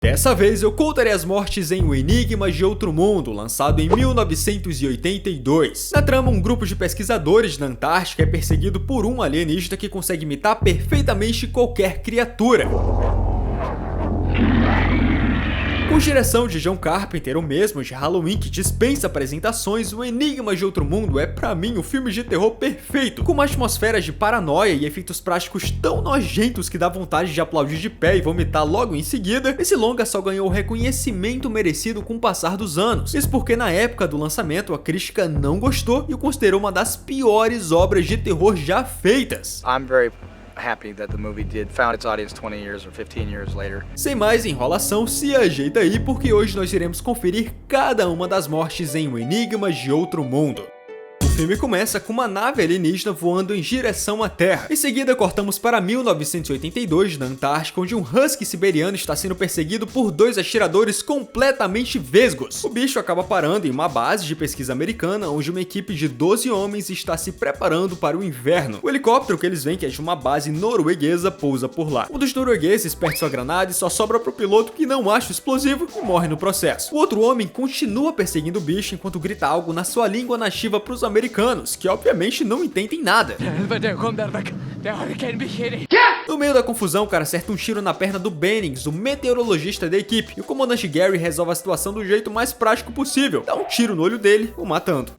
Dessa vez eu contarei as mortes em O Enigma de Outro Mundo, lançado em 1982. Na trama, um grupo de pesquisadores na Antártica é perseguido por um alienígena que consegue imitar perfeitamente qualquer criatura. Com direção de John Carpenter, o mesmo de Halloween, que dispensa apresentações, O Enigma de Outro Mundo é pra mim um filme de terror perfeito, com uma atmosfera de paranoia e efeitos práticos tão nojentos que dá vontade de aplaudir de pé e vomitar logo em seguida. Esse longa só ganhou o reconhecimento merecido com o passar dos anos, isso porque na época do lançamento a crítica não gostou e o considerou uma das piores obras de terror já feitas. Happy that the movie found its audience 20 years or 15 years later. Sem mais enrolação, se ajeita aí porque hoje nós iremos conferir cada uma das mortes em O Enigma de Outro Mundo. O filme começa com uma nave alienígena voando em direção à Terra. Em seguida, cortamos para 1982, na Antártica, onde um husky siberiano está sendo perseguido por dois atiradores completamente vesgos. O bicho acaba parando em uma base de pesquisa americana, onde uma equipe de 12 homens está se preparando para o inverno. O helicóptero que eles veem, que é de uma base norueguesa, pousa por lá. Um dos noruegueses perde sua granada e só sobra para o piloto, que não acha o explosivo e morre no processo. O outro homem continua perseguindo o bicho enquanto grita algo na sua língua nativa para os americanos, que obviamente não entendem nada. No meio da confusão, o cara acerta um tiro na perna do Bennings, o meteorologista da equipe, e o comandante Gary resolve a situação do jeito mais prático possível, dá um tiro no olho dele, o matando.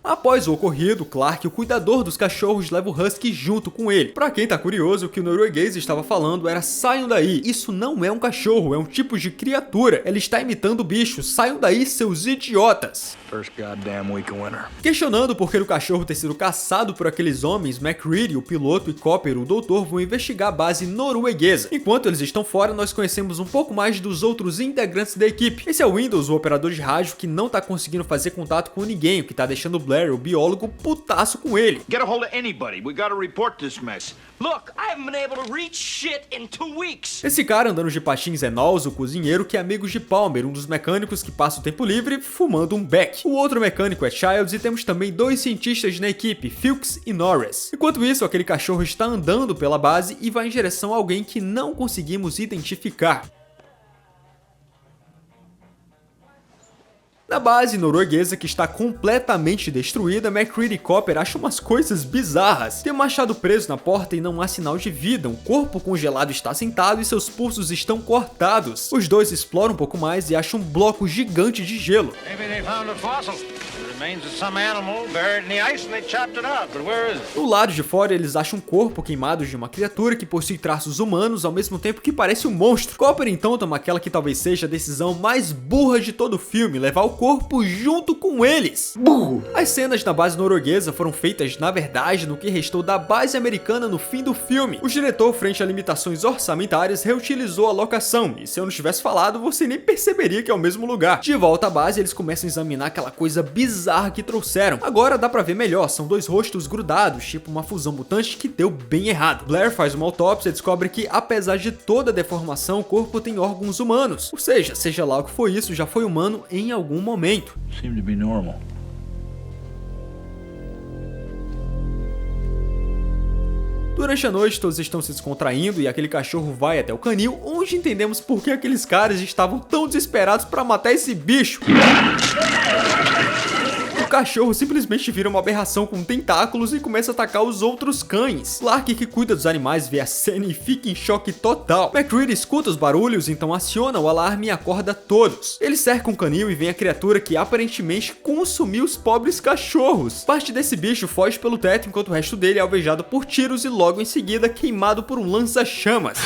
Após o ocorrido, Clark, o cuidador dos cachorros, leva o Husky junto com ele. Pra quem tá curioso, o que o norueguês estava falando era: saiam daí, isso não é um cachorro, é um tipo de criatura. Ela está imitando o bicho, saiam daí, seus idiotas. First goddamn week of winter. Questionando por que o cachorro ter sido caçado por aqueles homens, McCready, o piloto, e Copper, o doutor, vão investigar a base norueguesa. Enquanto eles estão fora, nós conhecemos um pouco mais dos outros integrantes da equipe. Esse é o Windows, o operador de rádio que não tá conseguindo fazer contato com ninguém, o que tá deixando Blair, o biólogo, putaço com ele. Get a hold of anybody. We gotta report this mess. Look, I haven't been able to reach shit in 2 weeks. Esse cara andando de patins é Knowles, o cozinheiro, que é amigo de Palmer, um dos mecânicos que passa o tempo livre fumando um beck. O outro mecânico é Childs e temos também dois cientistas na equipe, Fuchs e Norris. Enquanto isso, aquele cachorro está andando pela base e vai em direção a alguém que não conseguimos identificar. Na base norueguesa, que está completamente destruída, McCready e Copper acham umas coisas bizarras. Tem um machado preso na porta e não há sinal de vida, um corpo congelado está sentado e seus pulsos estão cortados. Os dois exploram um pouco mais e acham um bloco gigante de gelo. Do lado de fora, eles acham um corpo queimado de uma criatura que possui traços humanos ao mesmo tempo que parece um monstro. Copper então toma aquela que talvez seja a decisão mais burra de todo o filme, levar o corpo junto com eles. Burro! As cenas na base norueguesa foram feitas, na verdade, no que restou da base americana no fim do filme. O diretor, frente a limitações orçamentárias, reutilizou a locação, e se eu não tivesse falado, você nem perceberia que é o mesmo lugar. De volta à base, eles começam a examinar aquela coisa bizarra que trouxeram. Agora dá pra ver melhor, são dois rostos grudados, tipo uma fusão mutante que deu bem errado. Blair faz uma autópsia e descobre que, apesar de toda a deformação, o corpo tem órgãos humanos. Ou seja lá o que foi isso, já foi humano em algum momento. Seem to be normal. Durante a noite, todos estão se descontraindo e aquele cachorro vai até o canil, onde entendemos por que aqueles caras estavam tão desesperados pra matar esse bicho. O cachorro simplesmente vira uma aberração com tentáculos e começa a atacar os outros cães. Clark, que cuida dos animais, vê a cena e fica em choque total. McCready escuta os barulhos, então aciona o alarme e acorda todos. Ele cerca um canil e vem a criatura que aparentemente consumiu os pobres cachorros. Parte desse bicho foge pelo teto, enquanto o resto dele é alvejado por tiros e logo em seguida queimado por um lança-chamas.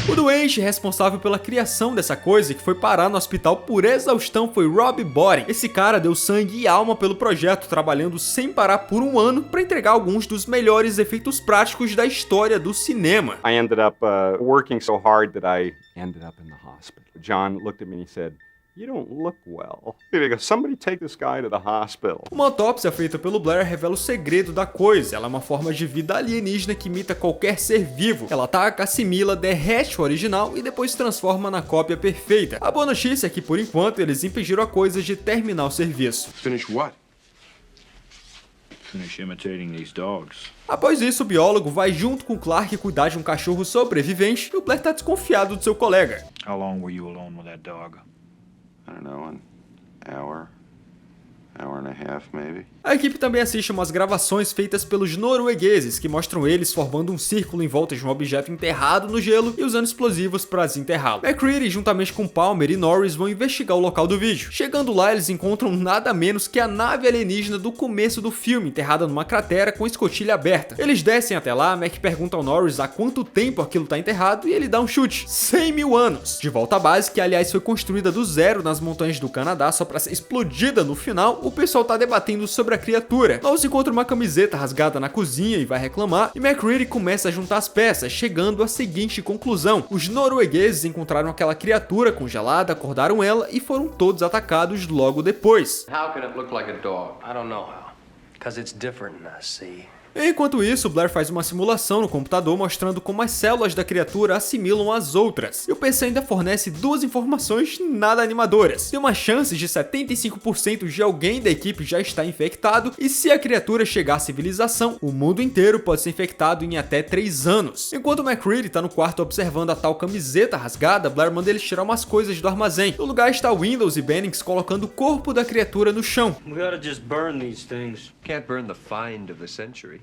O doente responsável pela criação dessa coisa, que foi parar no hospital por exaustão, foi Rob Bottin. Esse cara deu sangue e alma pelo projeto, trabalhando sem parar por 1 ano para entregar alguns dos melhores efeitos práticos da história do cinema. I ended up working so hard that I ended up in the hospital. John looked at me and he said, "You don't look well." He goes, "Somebody take this guy to the hospital." Uma autópsia feita pelo Blair revela o segredo da coisa. Ela é uma forma de vida alienígena que imita qualquer ser vivo. Ela ataca, assimila, derrete o original e depois se transforma na cópia perfeita. A boa notícia é que, por enquanto, eles impediram a coisa de terminar o serviço. Finish what? finish imitating these dogs. Após isso, o biólogo vai junto com Clark cuidar de um cachorro sobrevivente e o Blair tá desconfiado do seu colega. How long were you alone with that dog? I don't know, an hour and a half, maybe. A equipe também assiste umas gravações feitas pelos noruegueses, que mostram eles formando um círculo em volta de um objeto enterrado no gelo e usando explosivos para desenterrá-lo. McCready, juntamente com Palmer e Norris, vão investigar o local do vídeo. Chegando lá, eles encontram nada menos que a nave alienígena do começo do filme, enterrada numa cratera com a escotilha aberta. Eles descem até lá, Mac pergunta ao Norris há quanto tempo aquilo tá enterrado e ele dá um chute: 100 mil anos. De volta à base, que aliás foi construída do zero nas montanhas do Canadá só para ser explodida no final, o pessoal tá debatendo sobre a criatura. Nós encontra uma camiseta rasgada na cozinha e vai reclamar, e McCready começa a juntar as peças, chegando à seguinte conclusão: os noruegueses encontraram aquela criatura congelada, acordaram ela e foram todos atacados logo depois. How can it look like a dog? I don't know how. Because it's different than us, see? Enquanto isso, Blair faz uma simulação no computador mostrando como as células da criatura assimilam as outras. E o PC ainda fornece duas informações nada animadoras. Tem uma chance de 75% de alguém da equipe já estar infectado, e se a criatura chegar à civilização, o mundo inteiro pode ser infectado em até 3 anos. Enquanto McCready tá no quarto observando a tal camiseta rasgada, Blair manda ele tirar umas coisas do armazém. No lugar está Windows e Bennings colocando o corpo da criatura no chão. We ought to just burn these things. Can't burn the find of the century.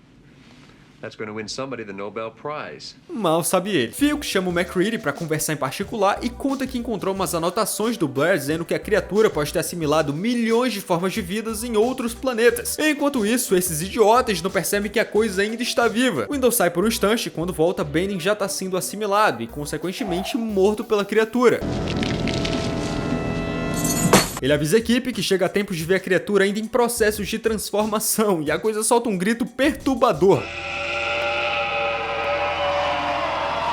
That's going to win somebody the Nobel Prize. Mal sabe ele. Phil chama o McCready para conversar em particular e conta que encontrou umas anotações do Blair dizendo que a criatura pode ter assimilado milhões de formas de vidas em outros planetas. Enquanto isso, esses idiotas não percebem que a coisa ainda está viva. Windows sai por um instante e quando volta, Benning já está sendo assimilado e consequentemente morto pela criatura. Ele avisa a equipe que chega a tempo de ver a criatura ainda em processos de transformação e a coisa solta um grito perturbador.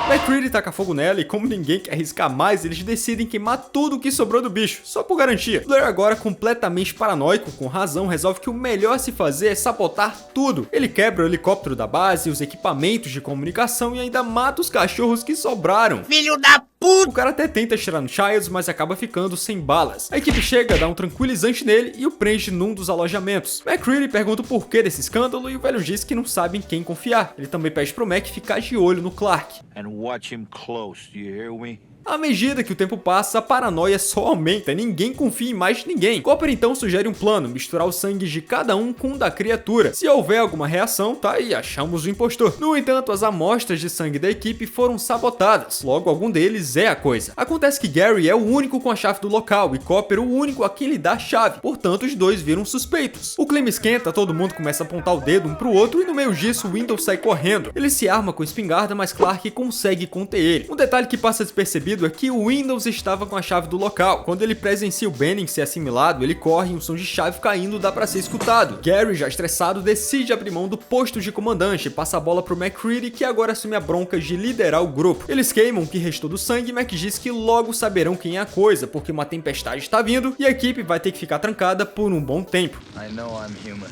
McCready taca fogo nela e, como ninguém quer arriscar mais, eles decidem queimar tudo o que sobrou do bicho, só por garantia. Blair, agora completamente paranoico, com razão, resolve que o melhor a se fazer é sabotar tudo. Ele quebra o helicóptero da base, os equipamentos de comunicação e ainda mata os cachorros que sobraram. Filho da puta! O cara até tenta atirar no Childs, mas acaba ficando sem balas. A equipe chega, dá um tranquilizante nele e o prende num dos alojamentos. McCready pergunta o porquê desse escândalo e o velho diz que não sabe em quem confiar. Ele também pede pro Mac ficar de olho no Clark. And watch him close, do you hear me? À medida que o tempo passa, a paranoia só aumenta, ninguém confia em mais ninguém. Cooper então sugere um plano, misturar o sangue de cada um com o da criatura. Se houver alguma reação, tá aí, achamos o impostor. No entanto, as amostras de sangue da equipe foram sabotadas, logo algum deles é a coisa. Acontece que Gary é o único com a chave do local e Cooper o único a quem lhe dá a chave, portanto os dois viram suspeitos. O clima esquenta, todo mundo começa a apontar o dedo um pro outro e no meio disso Windows sai correndo. Ele se arma com espingarda, mas Clark consegue conter ele. Um detalhe que passa despercebido é que o Windows estava com a chave do local. Quando ele presencia o Benning ser assimilado, ele corre e um som de chave caindo dá pra ser escutado. Gary, já estressado, decide abrir mão do posto de comandante e passa a bola pro McCready, que agora assume a bronca de liderar o grupo. Eles queimam o que restou do sangue e Mac diz que logo saberão quem é a coisa, porque uma tempestade está vindo e a equipe vai ter que ficar trancada por um bom tempo. I know I'm human.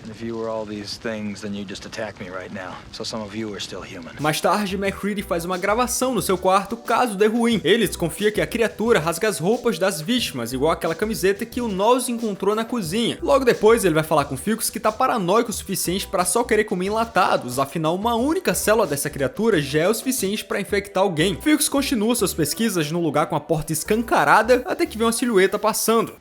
And if you were all these things, then you just attack me right now. So some of you are still human. Mais tarde, McCready faz uma gravação no seu quarto caso dê ruim. Ele desconfia que a criatura rasga as roupas das vítimas, igual aquela camiseta que o Knowles encontrou na cozinha. Logo depois, ele vai falar com Phillips que tá paranoico o suficiente para só querer comer enlatados, afinal uma única célula dessa criatura já é o suficiente para infectar alguém. Phillips continua suas pesquisas no lugar com a porta escancarada, até que vê uma silhueta passando.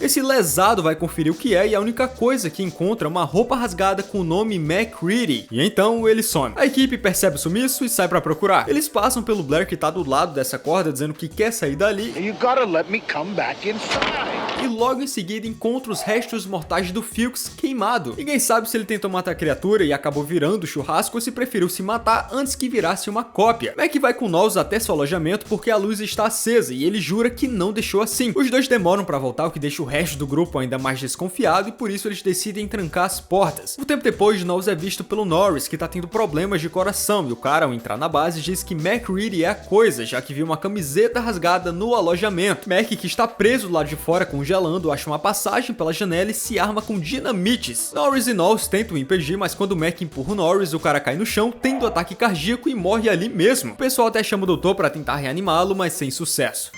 Esse lesado vai conferir o que é e a única coisa que encontra é uma roupa rasgada com o nome McCready. E então ele some. A equipe percebe o sumiço e sai pra procurar. Eles passam pelo Blair que tá do lado dessa corda dizendo que quer sair dali. You gotta let me come back inside. E logo em seguida encontra os restos mortais do Phillips queimado. Ninguém sabe se ele tentou matar a criatura e acabou virando churrasco ou se preferiu se matar antes que virasse uma cópia. Mac vai com Knowles até seu alojamento porque a luz está acesa e ele jura que não deixou assim. Os dois demoram pra voltar, o que deixa o resto do grupo ainda mais desconfiado e por isso eles decidem trancar as portas. Um tempo depois, Knowles é visto pelo Norris, que tá tendo problemas de coração, e o cara, ao entrar na base, diz que McCready é a coisa, já que viu uma camiseta rasgada no alojamento. Mac, que está preso do lado de fora congelando, acha uma passagem pela janela e se arma com dinamites. Norris e Knowles tentam impedir, mas quando Mac empurra o Norris, o cara cai no chão, tendo um ataque cardíaco e morre ali mesmo. O pessoal até chama o doutor para tentar reanimá-lo, mas sem sucesso.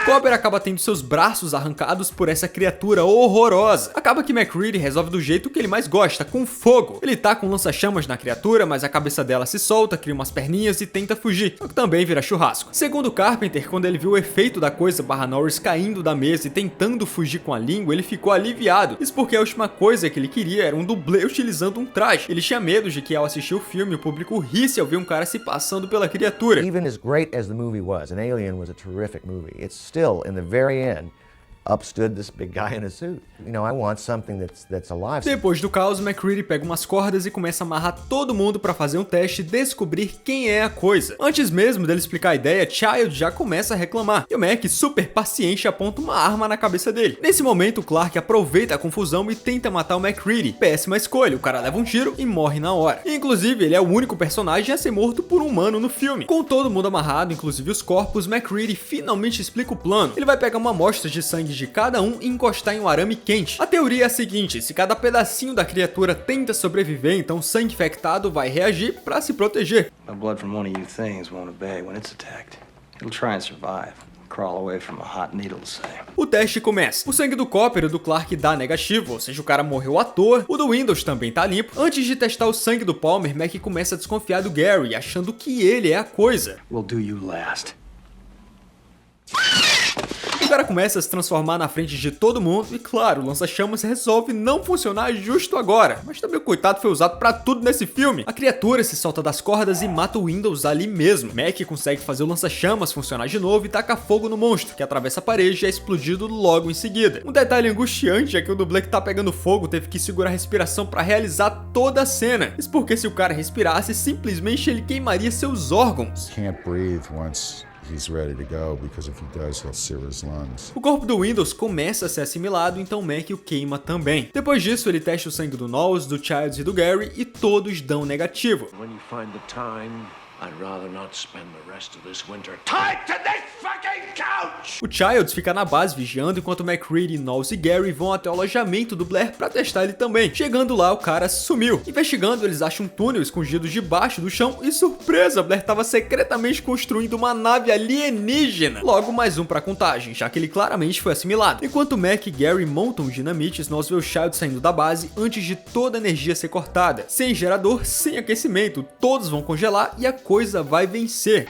Copper acaba tendo seus braços arrancados por essa criatura horrorosa. Acaba que MacReady resolve do jeito que ele mais gosta, com fogo. Ele tá com lança-chamas na criatura, mas a cabeça dela se solta, cria umas perninhas e tenta fugir, só que também vira churrasco. Segundo Carpenter, quando ele viu o efeito da coisa Norris caindo da mesa e tentando fugir com a língua, ele ficou aliviado. Isso porque a última coisa que ele queria era um dublê utilizando um traje. Ele tinha medo de que ao assistir o filme o público risse ao ver um cara se passando pela criatura. Even as great as the movie was, and Alien was a terrific movie, it's still, in the very end, upstood this big guy in a suit. You know, I want something that's alive. Depois do caos, MacReady pega umas cordas e começa a amarrar todo mundo pra fazer um teste e descobrir quem é a coisa. Antes mesmo dele explicar a ideia, Child já começa a reclamar, e o Mac, super paciente, aponta uma arma na cabeça dele. Nesse momento, Clark aproveita a confusão e tenta matar o MacReady. Péssima escolha, o cara leva um tiro e morre na hora. Inclusive, ele é o único personagem a ser morto por um humano no filme. Com todo mundo amarrado, inclusive os corpos, MacReady finalmente explica o plano. Ele vai pegar uma amostra de sangue de cada um e encostar em um arame quente. A teoria é a seguinte: se cada pedacinho da criatura tenta sobreviver, então o sangue infectado vai reagir para se proteger. The blood from one of you things won't obey when it's attacked. It'll try and survive. Crawl away from a hot needle, say. O teste começa. O sangue do Copper e do Clark dá negativo, ou seja, o cara morreu à toa. O do Windows também tá limpo. Antes de testar o sangue do Palmer, Mac começa a desconfiar do Gary, achando que ele é a coisa. We'll do you last. O cara começa a se transformar na frente de todo mundo e, claro, o lança-chamas resolve não funcionar justo agora. Mas também o coitado foi usado pra tudo nesse filme. A criatura se solta das cordas e mata o Windows ali mesmo. Mac consegue fazer o lança-chamas funcionar de novo e taca fogo no monstro, que atravessa a parede e é explodido logo em seguida. Um detalhe angustiante é que o dublê que tá pegando fogo teve que segurar a respiração pra realizar toda a cena. Isso porque se o cara respirasse, simplesmente ele queimaria seus órgãos. Can't breathe once he's ready to go, because if he does, he'll sear his lungs. O corpo do Windows começa a ser assimilado, então Mac o queima também. Depois disso, ele testa o sangue do Knowles, do Childs e do Gary e todos dão negativo. When you find the time, I'd rather not spend the rest of this winter tied to this fucking couch! O Childs fica na base vigiando enquanto MacReady, Knowles e Gary vão até o alojamento do Blair pra testar ele também. Chegando lá, o cara sumiu. Investigando, eles acham um túnel escondido debaixo do chão e, surpresa, Blair estava secretamente construindo uma nave alienígena. Logo, mais um pra contagem, já que ele claramente foi assimilado. Enquanto Mac e Gary montam os dinamites, nós vemos o Childs saindo da base antes de toda a energia ser cortada. Sem gerador, sem aquecimento, todos vão congelar e a coisa vai vencer.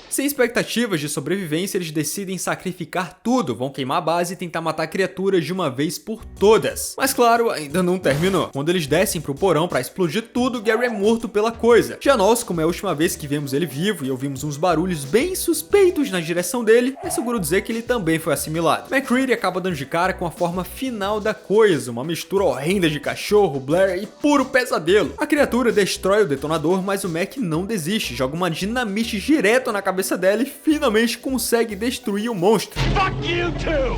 Sem expectativas de sobrevivência, eles decidem sacrificar tudo, vão queimar a base e tentar matar criaturas de uma vez por todas. Mas claro, ainda não terminou. Quando eles descem pro porão pra explodir tudo, Gary é morto pela coisa. Já nós, como é a última vez que vemos ele vivo e ouvimos uns barulhos bem suspeitos na direção dele, é seguro dizer que ele também foi assimilado. MacReady acaba dando de cara com a forma final da coisa, uma mistura horrenda de cachorro, Blair e puro pesadelo. A criatura destrói o detonador, mas o Mac não desiste, joga uma dinamite direto na cabeça dela e finalmente consegue destruir o monstro. Fuck you too!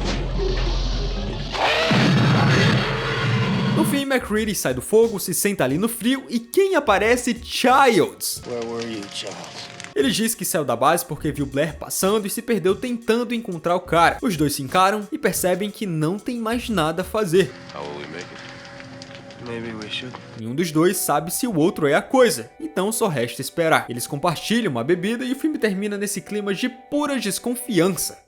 No fim, MacReady sai do fogo, se senta ali no frio e quem aparece? Childs. Where were you, Charles? Ele diz que saiu da base porque viu Blair passando e se perdeu tentando encontrar o cara. Os dois se encaram e percebem que não tem mais nada a fazer. How will we make it? Maybe we should. Nenhum dos dois sabe se o outro é a coisa, então só resta esperar. Eles compartilham uma bebida e o filme termina nesse clima de pura desconfiança.